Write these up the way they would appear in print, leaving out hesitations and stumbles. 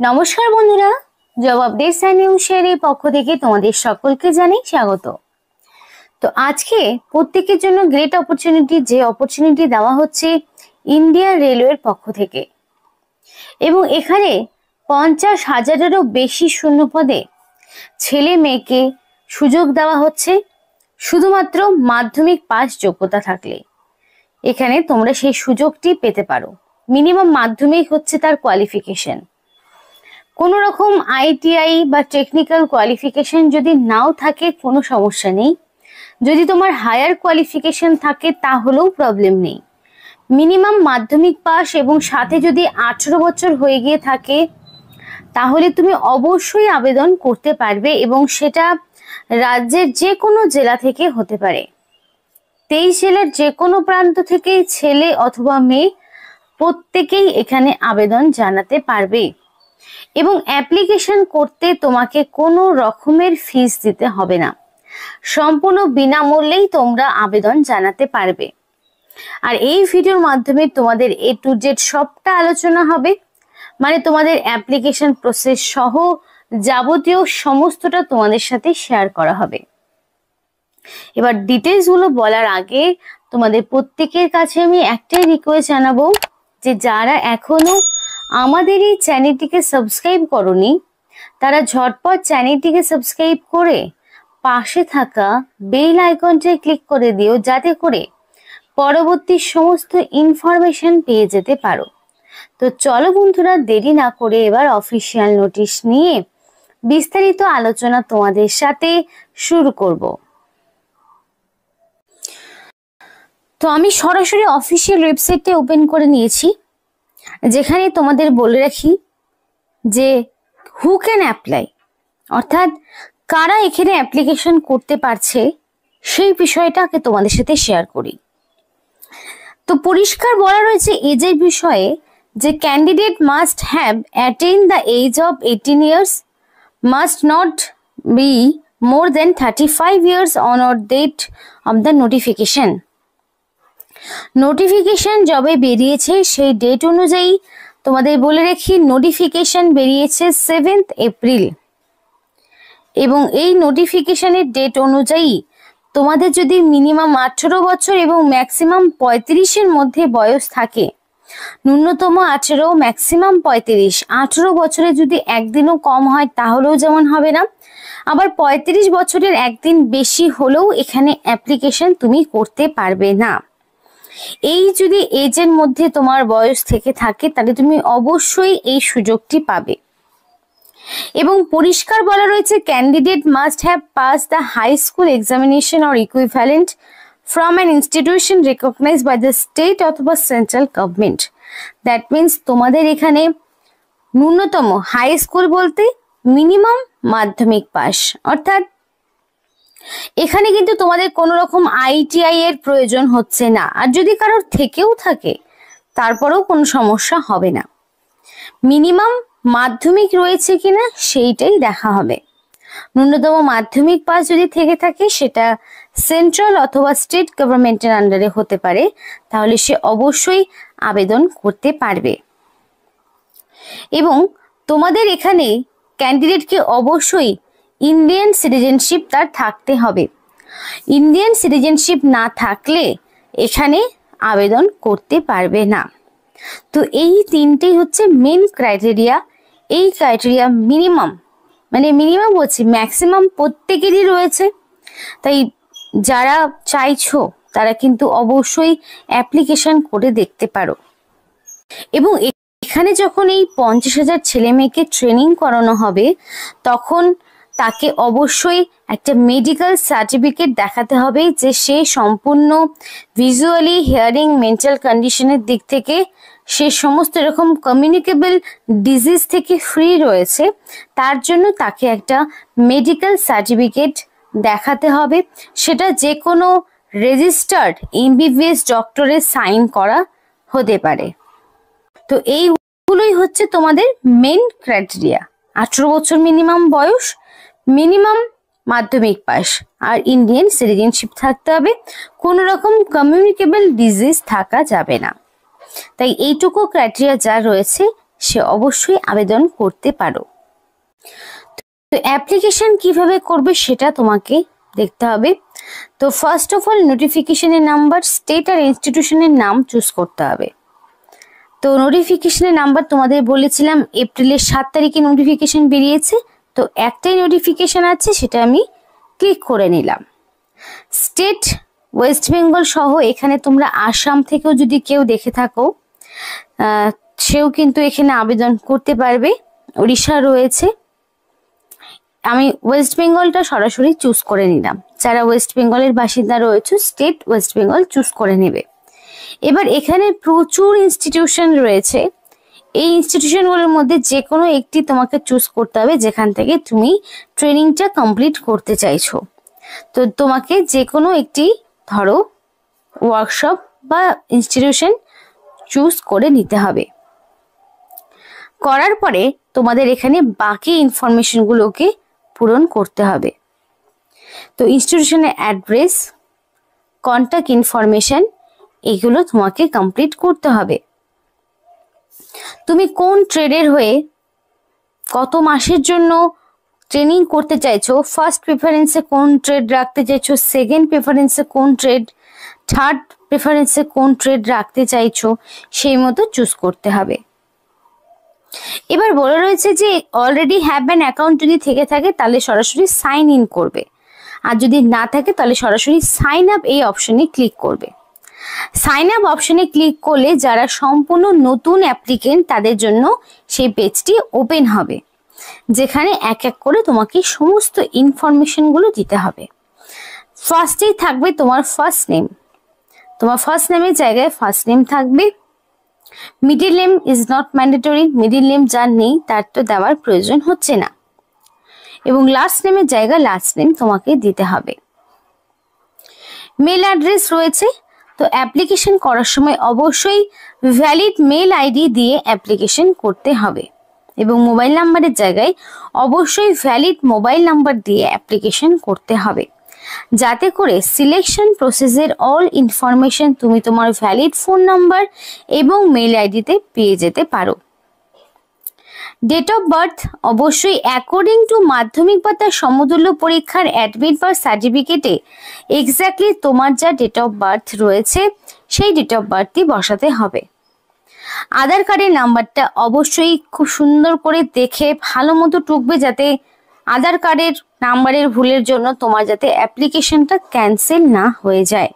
নমস্কার বন্ধুরা, job updates and news শেয়ারের পক্ষ থেকে তোমাদের সকলকে জানাই স্বাগত। তো আজকে প্রত্যেকের জন্য গ্রেট অপরচুনিটি, যে অপরচুনিটি দেওয়া হচ্ছে ইন্ডিয়ান রেলওয়ের পক্ষ থেকে, এবং এখানে 50,000-এরও বেশি শূন্য পদে ছেলে মেয়েকে সুযোগ দেওয়া হচ্ছে শুধুমাত্র মাধ্যমিক পাস যোগ্যতা থাকলে। এখানে তোমরা সেই সুযোগটি পেতে পারো। মিনিমাম মাধ্যমিক হচ্ছে তার কোয়ালিফিকেশন। কোনো রকম আইটিআই বা টেকনিক্যাল কোয়ালিফিকেশন যদি নাও থাকে কোনো সমস্যা নেই, যদি তোমার হায়ার কোয়ালিফিকেশন থাকে তাহলেও প্রবলেম নেই। মিনিমাম মাধ্যমিক পাস এবং সাথে যদি 18 বছর হয়ে গিয়ে থাকে তাহলে তুমি অবশ্যই আবেদন করতে পারবে, এবং সেটা রাজ্যের যে কোনো জেলা থেকে হতে পারে। 23 জেলার যে কোনো প্রান্ত থেকে ছেলে অথবা মেয়ে প্রত্যেকেই এখানে আবেদন জানাতে পারবে, এবং অ্যাপ্লিকেশন করতে তোমাকে কোনো রকমের ফিস দিতে হবে না। সম্পূর্ণ বিনামূল্যেই তোমরা আবেদন জানাতে পারবে। আর এই ভিডিওর মাধ্যমে তোমাদের A to Z সবটা আলোচনা হবে, মানে তোমাদের অ্যাপ্লিকেশন প্রসেস সহ যাবতীয় সমস্তটা তোমাদের সাথে শেয়ার করা হবে। এবার ডিটেলস গুলো বলার আগে তোমাদের প্রত্যেকের কাছে আমি একটাই রিকোয়েস্ট জানাবো, যে যারা এখনো আমাদের এই চ্যানেলটিকে সাবস্ক্রাইব করনি তারা ঝটপট চ্যানেলটিকে সাবস্ক্রাইব করে পাশে থাকা বেল আইকনটায় ক্লিক করে দিও, যাতে করে পরবর্তী সমস্ত ইনফরমেশন পেয়ে যেতে পারো। তো চলো বন্ধুরা, দেরি না করে এবার অফিসিয়াল নোটিশ নিয়ে বিস্তারিত আলোচনা তোমাদের সাথে শুরু করব। তো আমি সরাসরি অফিসিয়াল ওয়েবসাইটে ওপেন করে নিয়েছি, যেখানে তোমাদের বলে রাখি যে হু ক্যান অ্যাপ্লাই, অর্থাৎ কারা এখানে অ্যাপ্লিকেশন করতে পারছে সেই বিষয়টাকে তোমাদের সাথে শেয়ার করি। তো পরিষ্কার বলা রয়েছে এজের বিষয়ে যে candidate must have attain the age of 18 years, must not be more than 35 years on or date of the notification. Notification যবে বেরিয়েছে সেই ডেট অনুযায়ী তোমাদের বলে রাখি, নোটিফিকেশন বেরিয়েছে 7 এপ্রিল, এবং এই নোটিফিকেশনের ডেট অনুযায়ী তোমাদের যদি মিনিমাম 18 বছর এবং ম্যাক্সিমাম 35-এর মধ্যে বয়স থাকে, ন্যূনতম 18 ম্যাক্সিমাম 35, 18 বছরে যদি একদিনও কম হয় তাহলেও যেমন হবে না, আবার 35 বছরের একদিন বেশি হলেও এখানে অ্যাপ্লিকেশন তুমি করতে পারবে না। এই যদি এজের মধ্যে তোমার বয়স থেকে থাকে তাহলে তুমি অবশ্যই এই সুযোগটি পাবে। এবং পরিষ্কার বলা রয়েছে candidate must have pass the high school examination or equivalent from an institution recognised by the state অথবা সেন্ট্রাল গভর্নমেন্ট। দ্যাট মিনস তোমাদের এখানে ন্যূনতম হাই স্কুল বলতে মিনিমাম মাধ্যমিক পাস, অর্থাৎ এখানে কিন্তু তোমাদের কোনো রকম আইটিআই এর প্রয়োজন হচ্ছে না। আর যদি কারোর থেকেও থাকে তারপরেও কোনো সমস্যা হবে না। মিনিমাম মাধ্যমিক রয়েছে কিনা সেইটাই দেখা হবে। ন্যূনতম মাধ্যমিক পাস যদি থেকে থাকে সেটা সেন্ট্রাল অথবা স্টেট গভর্নমেন্টের আন্ডারে হতে পারে, তাহলে সে অবশ্যই আবেদন করতে পারবে। এবং তোমাদের এখানে ক্যান্ডিডেটকে অবশ্যই ইন্ডিয়ান সিটিজেনশিপ তার থাকতে হবে। ইন্ডিয়ান সিটিজেনশিপ না থাকলে এখানে আবেদন করতে পারবে না। তো এই তিনটেই হচ্ছে মেন ক্রাইটেরিয়া। এই ক্রাইটেরিয়া মিনিমাম, মানে মিনিমাম বলছি ম্যাক্সিমাম প্রত্যেকেরই রয়েছে, তাই যারা চাইছো তারা কিন্তু অবশ্যই অ্যাপ্লিকেশন করে দেখতে পারো। এবং এখানে যখন এই 50,000 ছেলে মেয়েকে ট্রেনিং করানো হবে তখন তাকে অবশ্যই একটা মেডিকেল সার্টিফিকেট দেখাতে হবে যে সে সম্পূর্ণ ভিজুয়ালি, হিয়ারিং, মেন্টাল কন্ডিশনের দিক থেকে সে সমস্ত এরকম কমিউনিকেবল ডিজিজ থেকে ফ্রি রয়েছে। তার জন্য তাকে একটা মেডিকেল সার্টিফিকেট দেখাতে হবে, সেটা যে কোনো রেজিস্টার্ড এমবিবিএস ডক্টরের সাইন করা হতে পারে। তো এইগুলোই হচ্ছে তোমাদের মেন ক্রাইটেরিয়া। 18 বছর মিনিমাম বয়স, মিনিমাম মাধ্যমিক পাস, আর ইন্ডিয়ান সিটিজেনশিপ থাকতে হবে। কোনো রকম কমিউনিকেবল ডিজিজ থাকা যাবে না। তাই এইটুকু ক্রাইটেরিয়া যা রয়েছে সে অবশ্যই আবেদন করতে পারো। তো অ্যাপ্লিকেশন কিভাবে করবে সেটা তোমাকে দেখতে হবে। তো ফার্স্ট অফ অল নোটিফিকেশনের নাম্বার, স্টেট আর ইনস্টিটিউশনের নাম চুজ করতে হবে। তো নোটিফিকেশনের নাম্বার তোমাদের বলেছিলাম এপ্রিলের 7 তারিখে নোটিফিকেশন বেরিয়েছে। তো একটাই নোটিফিকেশন আছে, সেটা আমি ক্লিক করে নিলাম। স্টেট ওয়েস্ট বেঙ্গল সহ এখানে তোমরা আসাম থেকেও যদি কেউ দেখে থাকো সেও কিন্তু এখানে আবেদন করতে পারবে। উড়িষ্যা রয়েছে, আমি ওয়েস্ট বেঙ্গলটা সরাসরি চুজ করে নিলাম। যারা ওয়েস্ট বেঙ্গলের বাসিন্দা রয়েছে স্টেট ওয়েস্ট বেঙ্গল চুজ করে নেবে। এবার এখানে প্রচুর ইনস্টিটিউশন রয়েছে, এই ইনস্টিটিউশনগুলোর মধ্যে যে কোনো একটি তোমাকে চুজ করতে হবে যেখান থেকে তুমি ট্রেনিংটা কমপ্লিট করতে চাইছো। তো তোমাকে যে কোনো একটি ধরো ওয়ার্কশপ বা ইনস্টিটিউশন চুজ করে নিতে হবে। করার পরে তোমাদের এখানে বাকি ইনফরমেশনগুলোকে পূরণ করতে হবে। তো ইনস্টিটিউশনের অ্যাড্রেস, কন্ট্যাক্ট ইনফরমেশন এগুলো তোমাকে কমপ্লিট করতে হবে। তুমি কোন ট্রেডের হয়ে কত মাসের জন্য ট্রেনিং করতে চাইছো, ফার্স্ট প্রেফারেন্সে কোন ট্রেড রাখতে চাইছো, সেকেন্ড প্রেফারেন্সে কোন ট্রেড, থার্ড প্রেফারেন্সে কোন ট্রেড রাখতে চাইছো, সেই মতো চুজ করতে হবে। এবার বলে রয়েছে যে অলরেডি হ্যাভ অ্যান অ্যাকাউন্ট যদি থেকে থাকে তাহলে সরাসরি সাইন ইন করবে, আর যদি না থাকে তাহলে সরাসরি সাইন আপ এই অপশনে ক্লিক করবে। সাইন আপ অপশনে ক্লিক করলে যারা সম্পূর্ণ নতুন অ্যাপ্লিকেন্ট তাদের জন্য সেই পেজটি ওপেন হবে, যেখানে এক এক করে তোমাকে সমস্ত ইনফরমেশনগুলো দিতে হবে। ফার্স্টেই থাকবে তোমার ফার্স্ট নেম, তোমার ফার্স্ট নেমের জায়গায় ফার্স্ট নেম থাকবে। Middle name is not mandatory, middle name যার নেই তার তো দেওয়ার প্রয়োজন হচ্ছে না। এবং লাস্ট নেমের জায়গায় লাস্ট নেম তোমাকে দিতে হবে। মেল অ্যাড্রেস রয়েছে, তো অ্যাপ্লিকেশন করার সময় অবশ্যই ভ্যালিড মেল আইডি দিয়ে অ্যাপ্লিকেশন করতে হবে। এবং মোবাইল নাম্বারের জায়গায় অবশ্যই ভ্যালিড মোবাইল নাম্বার দিয়ে অ্যাপ্লিকেশন করতে হবে, যাতে করে সিলেকশন প্রসেসের অল ইনফরমেশন তুমি তোমার ভ্যালিড ফোন নাম্বার এবং মেল আইডিতে পেয়ে যেতে পারো। ডেট অফ বার্থ অবশ্যই অ্যাকর্ডিং টু মাধ্যমিক বা তার সমতুল্য পরীক্ষার অ্যাডমিট বা সার্টিফিকেটে এক্স্যাক্টলি তোমার যা ডেট অফ বার্থ রয়েছে সেই ডেট অফ বার্থই বসাতে হবে। আধার কার্ডের নাম্বারটা অবশ্যই খুব সুন্দর করে দেখে ভালো মতো টুকবে, যাতে আধার কার্ডের নাম্বারের ভুলের জন্য তোমার যাতে অ্যাপ্লিকেশনটা ক্যান্সেল না হয়ে যায়।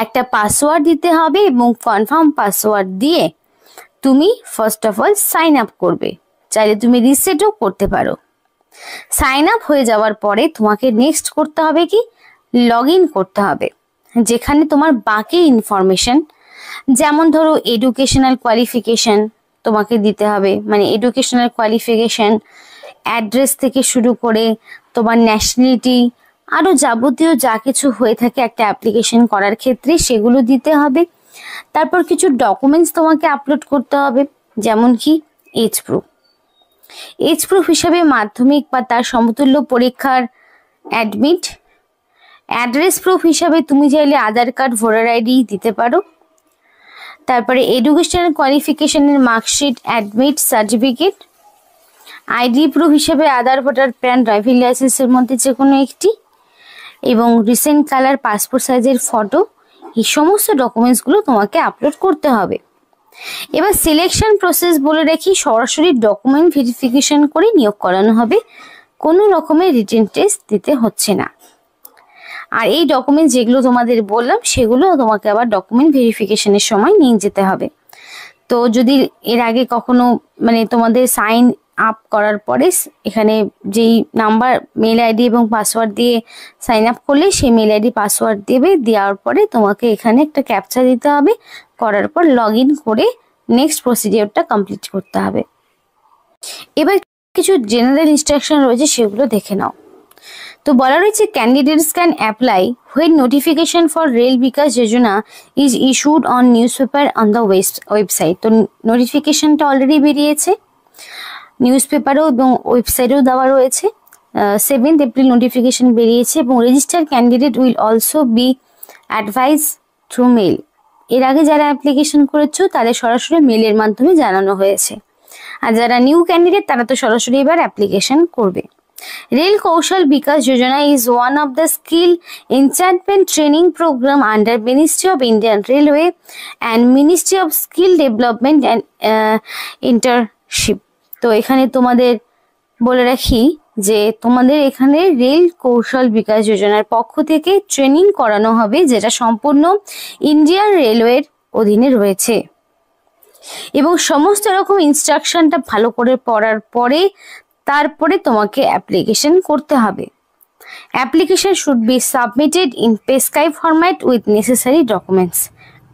একটা পাসওয়ার্ড দিতে হবে এবং কনফার্ম পাসওয়ার্ড দিয়ে তুমি first of all sign up করবে, চাইলে তুমি রিসেটও করতে পারো। সাইন আপ হয়ে যাওয়ার পরে তোমাকে নেক্সট করতে হবে কি, লগ ইন করতে হবে, যেখানে তোমার বাকি ইনফরমেশন যেমন ধরো এডুকেশনাল কোয়ালিফিকেশন তোমাকে দিতে হবে, মানে এডুকেশনাল কোয়ালিফিকেশন, অ্যাড্রেস থেকে শুরু করে তোমার ন্যাশনালিটি, আরও যাবতীয় যা কিছু হয়ে থাকে একটা অ্যাপ্লিকেশন করার ক্ষেত্রে সেগুলো দিতে হবে। তারপর কিছু ডকুমেন্টস তোমাকে আপলোড করতে হবে, যেমন কি এজ প্রুফ। এজ প্রুফ হিসাবে মাধ্যমিক বা তার সমতুল্য পরীক্ষার অ্যাডমিট। অ্যাড্রেস প্রুফ হিসাবে তুমি চাইলে আধার কার্ড, ভোটার আইডি দিতে পারো। তারপরে এডুকেশনাল কোয়ালিফিকেশনের marksheet, admit, certificate. ID proof হিসেবে আধার, ভোটার, প্যান, ড্রাইভিং লাইসেন্সের মধ্যে যে কোনো একটি, এবং রিসেন্ট কালার পাসপোর্ট সাইজের ফটো। এই সমস্ত ডকুমেন্টসগুলো তোমাকে আপলোড করতে হবে। এবার সিলেকশন প্রসেস বলে রাখি, সরাসরি ডকুমেন্ট ভেরিফিকেশন করে নিয়োগ করানো হবে, কোনো রকমের রিটেন টেস্ট দিতে হচ্ছে না। আর এই ডকুমেন্ট যেগুলো তোমাদের বললাম সেগুলো তোমাকে আবার ডকুমেন্ট ভেরিফিকেশনের সময় নিয়ে যেতে হবে। তো যদি এর আগে কখনো মানে তোমাদের সাইন আপ করার পরে এখানে যেই নাম্বার, মেল আইডি এবং পাসওয়ার্ড দিয়ে সাইন আপ করলে সেই মেল আইডি পাসওয়ার্ড দেবে, দেওয়ার পরে তোমাকে এখানে একটা ক্যাপচা দিতে হবে, করার পর লগ ইন করে নেক্সট প্রসিডিওরটা কমপ্লিট করতে হবে। এবার কিছু জেনারেল ইনস্ট্রাকশন রয়েছে সেগুলো দেখে নাও। তো বলা রয়েছে candidates can apply when notification for rail Vikas Yojana is issued on newspaper on the website. তো নোটিফিকেশনটা অলরেডি বেরিয়েছে, নিউজ পেপারেও এবং ওয়েবসাইটেও দেওয়া রয়েছে। 7 এপ্রিল নোটিফিকেশন বেরিয়েছে এবং register candidate will also be advise through mail. এর আগে যারা অ্যাপ্লিকেশন করেছো তাদের সরাসরি মেলের মাধ্যমে জানানো হয়েছে, আর যারা নিউ ক্যান্ডিডেট তারা তো সরাসরি এবার অ্যাপ্লিকেশন করবে। Rail Kaushal Vikas Yojana is one of the skill enhancement training program under Ministry of Indian Railway and Ministry of Skill Development and Internship. তো এখানে তোমাদের বলে রাখি যে তোমাদের এখানে রেল কৌশল বিকাশ যোজনার পক্ষ থেকে ট্রেনিং করানো হবে, যেটা সম্পূর্ণ ইন্ডিয়ান রেলওয়ের অধীনে রয়েছে, এবং সমস্ত রকম ইনস্ট্রাকশনটা ভালো করে পড়ার পরে তারপরে তোমাকে অ্যাপ্লিকেশন করতে হবে। Application should be submitted in পেস্কাই ফরম্যাট উইথ নেসেসারি ডকুমেন্টস।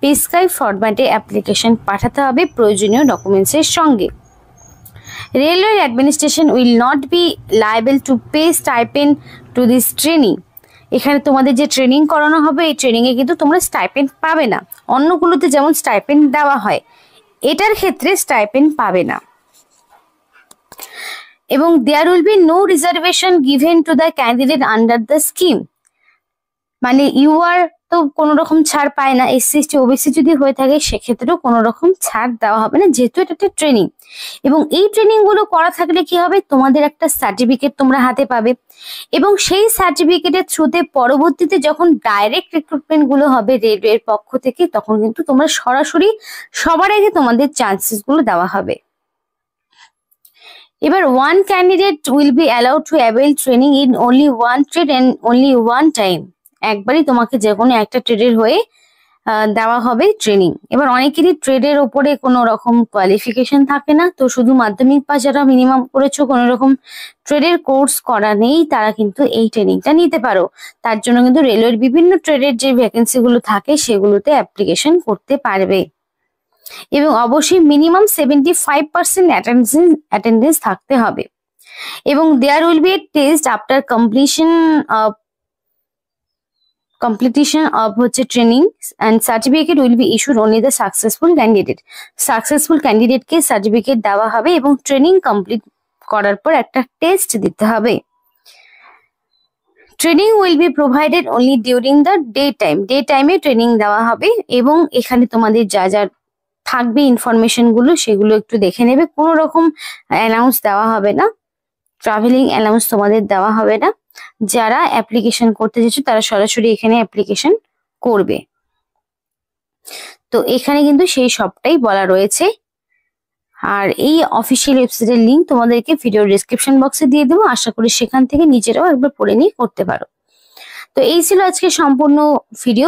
পেস্কাই ফরম্যাটে অ্যাপ্লিকেশন পাঠাতে হবে প্রয়োজনীয় ডকুমেন্টসের সঙ্গে। Railway administration will not be liable to pay stipend to this training. এখানে তোমাদের যে ট্রেনিং করানো হবে এই ট্রেনিংয়ে কিন্তু তোমরা স্টাইপেন্ড পাবে না। অন্যগুলোতে যেমন স্টাইপেন্ড দেওয়া হয়, এটার ক্ষেত্রে স্টাইপেন্ড পাবে না। এবং there will be no reservation given to the candidate under the scheme. মানে ইউআর তো কোনো রকম ছাড় পায় না, এসসি এসটি ওবিসি যদি হয়ে থাকে সেক্ষেত্রেও কোনো রকম ছাড় দেওয়া হবে না, যেহেতু এটা একটা ট্রেনিং। এবং এই ট্রেনিং গুলো করা থাকলে কি হবে, তোমাদের একটা সার্টিফিকেট তোমরা হাতে পাবে, এবং সেই সার্টিফিকেটের থ্রুতে পরবর্তীতে যখন ডাইরেক্ট রিক্রুটমেন্ট গুলো হবে রেলওয়ের পক্ষ থেকে, তখন কিন্তু তোমরা সরাসরি সবার আগে তোমাদের চান্সেস গুলো দেওয়া হবে। এবার one candidate will be allowed to avail training in only one trade and only one time. একবারই তোমাকে যে কোনো একটা ট্রেডের হয়ে দেওয়া হবে ট্রেনিং। এবার অনেকেরই ট্রেডের ওপরে কোনো রকম কোয়ালিফিকেশন থাকে না, তো শুধু মাধ্যমিক পাস যারা মিনিমাম করেছো, কোনো রকম ট্রেডের কোর্স করা নেই, তারা কিন্তু এই ট্রেনিংটা নিতে পারো। তার জন্য কিন্তু রেলওয়ের বিভিন্ন ট্রেডের যে ভ্যাকেন্সি গুলো থাকে সেগুলোতে অ্যাপ্লিকেশন করতে পারবে, এবং অবশ্যই মিনিমাম 75% অ্যাটেন্ডেন্স থাকতে হবে। এবং there will be a test after completion of হচ্ছে training and certificate will be issued only the successful candidate. Successful ক্যান্ডিডেটকে সার্টিফিকেট দেওয়া হবে, এবং ট্রেনিং কমপ্লিট করার পর একটা টেস্ট দিতে হবে। Training will be provided only during the day টাইমে ট্রেনিং দেওয়া হবে, এবং এখানে তোমাদের যা যা থাকবে ইনফরমেশন গুলো সেগুলো একটু দেখে নেবে। কোনো রকম অ্যানাউন্স দেওয়া হবে না, ট্রাভেলিং অ্যালাউন্স তোমাদের দেওয়া হবে না। যারা অ্যাপ্লিকেশন করতে চাইছো তারা সরাসরি এখানে অ্যাপ্লিকেশন করবে। তো এখানে কিন্তু সেই সবটাই বলা রয়েছে। আর এই অফিসিয়াল ওয়েবসাইটের লিঙ্ক তোমাদেরকে ভিডিও ডেসক্রিপশন বক্সে দিয়ে দেবো, আশা করি সেখান থেকে নিজেরাও একবার পড়ে নিয়ে করতে পারো। তো এই ছিল আজকে সম্পূর্ণ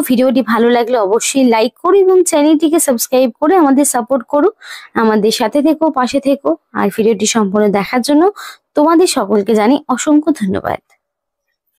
ভিডিওটি ভালো লাগলে অবশ্যই লাইক করো এবং চ্যানেলটিকে সাবস্ক্রাইব করে আমাদের সাপোর্ট করো, আমাদের সাথে থেকো, পাশে থেকো। আর ভিডিওটি সম্পূর্ণ দেখার জন্য তোমাদের সকলকে জানাই অসংখ্য ধন্যবাদ।